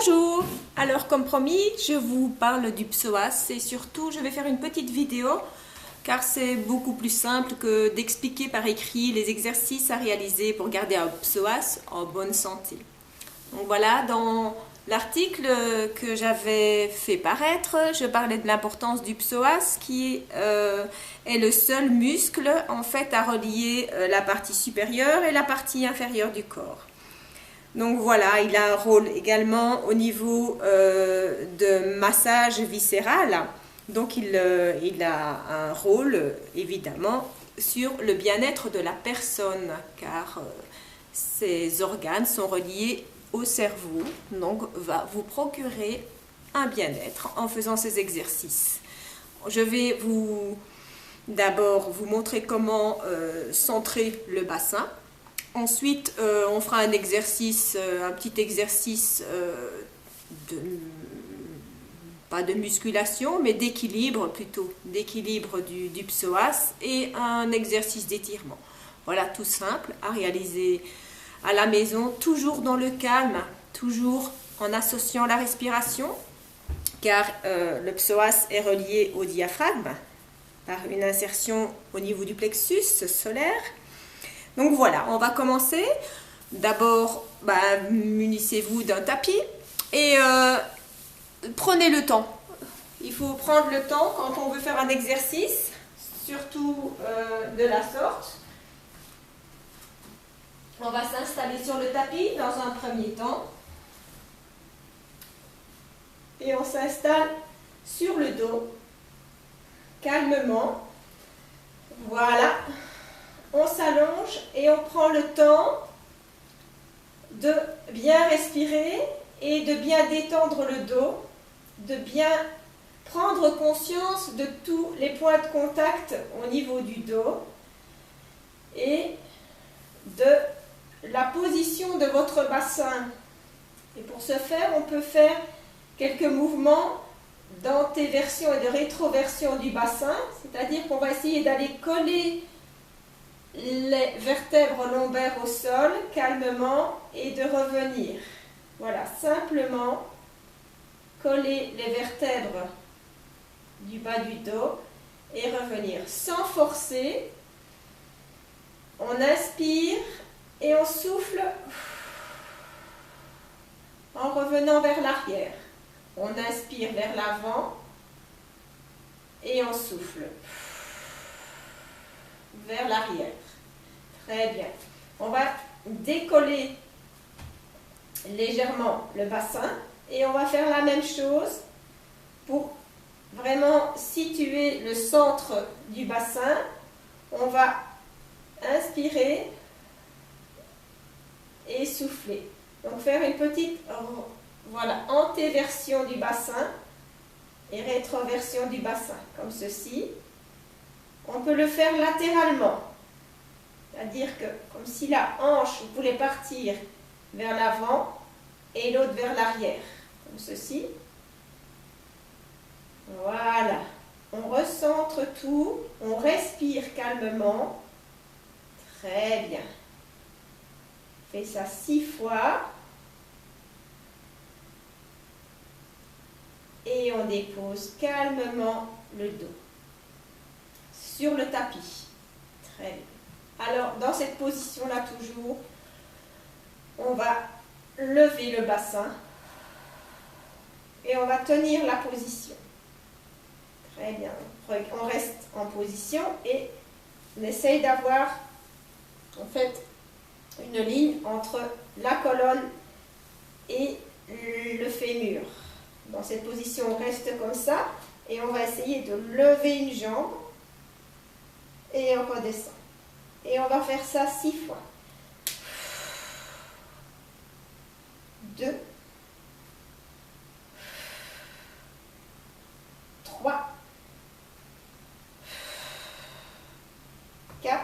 Bonjour! Alors comme promis, je vous parle du psoas et surtout je vais faire une petite vidéo car c'est beaucoup plus simple que d'expliquer par écrit les exercices à réaliser pour garder un psoas en bonne santé. Donc voilà, dans l'article que j'avais fait paraître, je parlais de l'importance du psoas qui est le seul muscle en fait à relier la partie supérieure et la partie inférieure du corps. Donc voilà, il a un rôle également au niveau de massage viscéral. Donc il a un rôle évidemment sur le bien-être de la personne car ces organes sont reliés au cerveau. Donc va vous procurer un bien-être en faisant ces exercices. Je vais d'abord vous montrer comment centrer le bassin. Ensuite, on fera un petit exercice pas de musculation, mais d'équilibre plutôt, d'équilibre du psoas et un exercice d'étirement. Voilà, tout simple à réaliser à la maison, toujours dans le calme, toujours en associant la respiration, car le psoas est relié au diaphragme par une insertion au niveau du plexus solaire. Donc voilà, on va commencer. D'abord, munissez-vous d'un tapis et prenez le temps. Il faut prendre le temps quand on veut faire un exercice, surtout de la sorte. On va s'installer sur le tapis dans un premier temps. Et on s'installe sur le dos, calmement. Voilà. On s'allonge et on prend le temps de bien respirer et de bien détendre le dos, de bien prendre conscience de tous les points de contact au niveau du dos et de la position de votre bassin. Et pour ce faire, on peut faire quelques mouvements d'antéversion et de rétroversion du bassin, c'est-à-dire qu'on va essayer d'aller coller les vertèbres lombaires au sol, calmement, et de revenir. Voilà, simplement coller les vertèbres du bas du dos et revenir sans forcer. On inspire et on souffle en revenant vers l'arrière. On inspire vers l'avant et on souffle vers l'arrière. Très bien. On va décoller légèrement le bassin et on va faire la même chose pour vraiment situer le centre du bassin. On va inspirer et souffler. Donc faire une petite antéversion du bassin et rétroversion du bassin, comme ceci. On peut le faire latéralement, c'est-à-dire que comme si la hanche voulait partir vers l'avant et l'autre vers l'arrière, comme ceci. Voilà, on recentre tout, on respire calmement. Très bien. Fais ça 6 fois. Et on dépose calmement le dos sur le tapis. Très bien. Alors, dans cette position-là, toujours, on va lever le bassin et on va tenir la position. Très bien. On reste en position et on essaye d'avoir, en fait, une ligne entre la colonne et le fémur. Dans cette position, on reste comme ça et on va essayer de lever une jambe et on redescend. Et on va faire ça 6 fois. 2, 3, 4,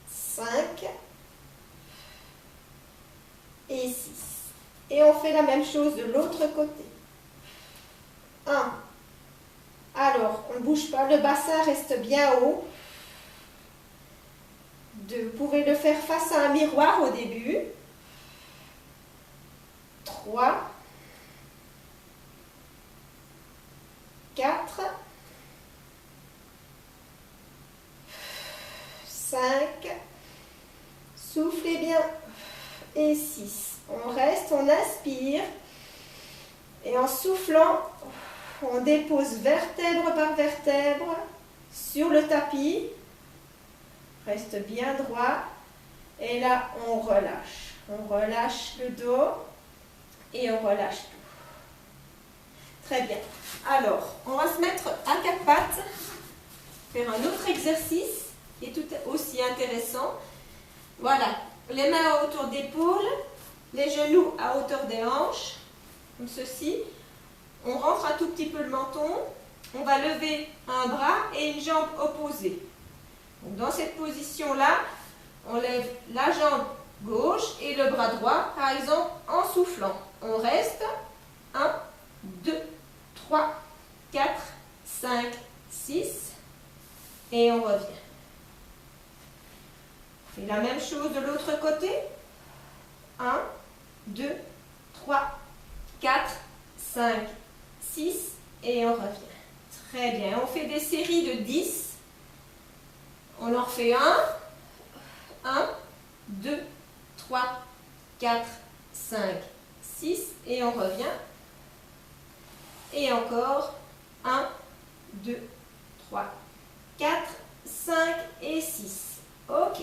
5 et 6. Et on fait la même chose de l'autre côté. 1. Alors, on ne bouge pas, le bassin reste bien haut. 2. Vous pouvez le faire face à un miroir au début. 3, 4, 5, soufflez bien, et 6. On reste, on inspire, et en soufflant, on dépose vertèbre par vertèbre sur le tapis, reste bien droit, et là on relâche. On relâche le dos et on relâche tout. Très bien. Alors, on va se mettre à quatre pattes, faire un autre exercice qui est tout aussi intéressant. Voilà, les mains autour d'épaule, les genoux à hauteur des hanches, comme ceci. On rentre un tout petit peu le menton, on va lever un bras et une jambe opposée. Donc, dans cette position-là, on lève la jambe gauche et le bras droit, par exemple, en soufflant. On reste 1, 2, 3, 4, 5, 6 et on revient. On fait la même chose de l'autre côté. 1, 2, 3, 4, 5, 6 et on revient. Très bien. On fait des séries de 10. On en fait 1, 2, 3, 4, 5, 6 et on revient. Et encore 1, 2, 3, 4, 5 et 6. Ok.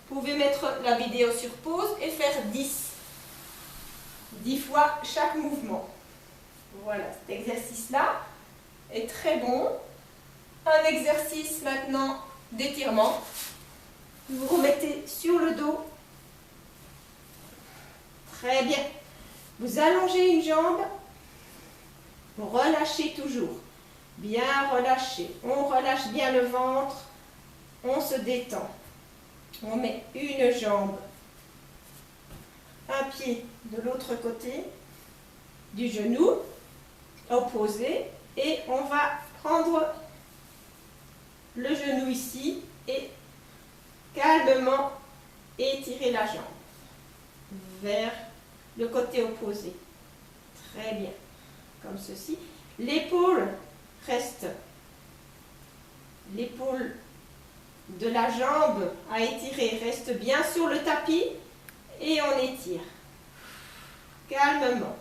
Vous pouvez mettre la vidéo sur pause et faire 10. 10 fois chaque mouvement. Voilà, cet exercice-là est très bon. Un exercice maintenant d'étirement. Vous vous remettez sur le dos. Très bien. Vous allongez une jambe. Vous relâchez toujours. Bien relâché. On relâche bien le ventre. On se détend. On met une jambe, un pied de l'autre côté du genou, opposé. Et on va prendre le genou ici et calmement étirer la jambe vers le côté opposé. Très bien. Comme ceci. L'épaule reste, l'épaule de la jambe à étirer reste bien sur le tapis et on étire calmement.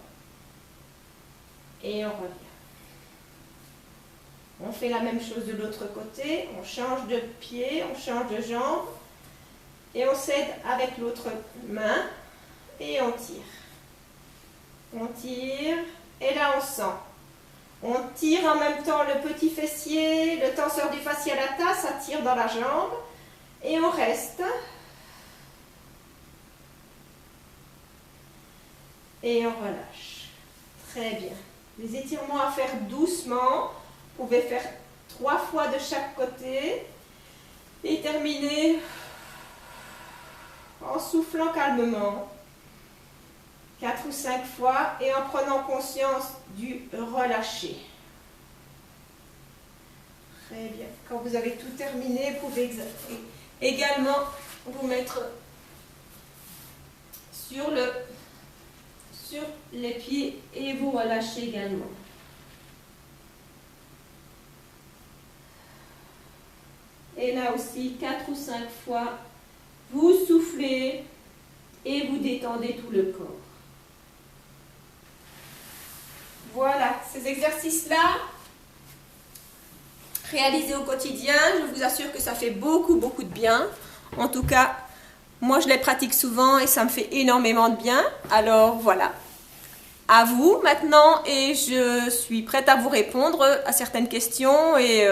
Et on revient. On fait la même chose de l'autre côté. On change de pied, on change de jambe et on s'aide avec l'autre main et on tire. On tire. Et là, on sent. On tire en même temps le petit fessier, le tenseur du fascia lata, ça tire dans la jambe. Et on reste. Et on relâche. Très bien. Les étirements à faire doucement. Vous pouvez faire 3 fois de chaque côté. Et terminer en soufflant calmement. 4 ou 5 fois et en prenant conscience du relâcher. Très bien. Quand vous avez tout terminé, vous pouvez également vous mettre sur les pieds et vous relâchez également. Et là aussi, 4 ou 5 fois, vous soufflez et vous détendez tout le corps. Voilà, ces exercices-là, réalisés au quotidien, je vous assure que ça fait beaucoup de bien. En tout cas, moi je les pratique souvent et ça me fait énormément de bien. Alors voilà, à vous maintenant et je suis prête à vous répondre à certaines questions et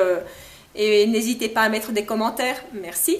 n'hésitez pas à mettre des commentaires. Merci.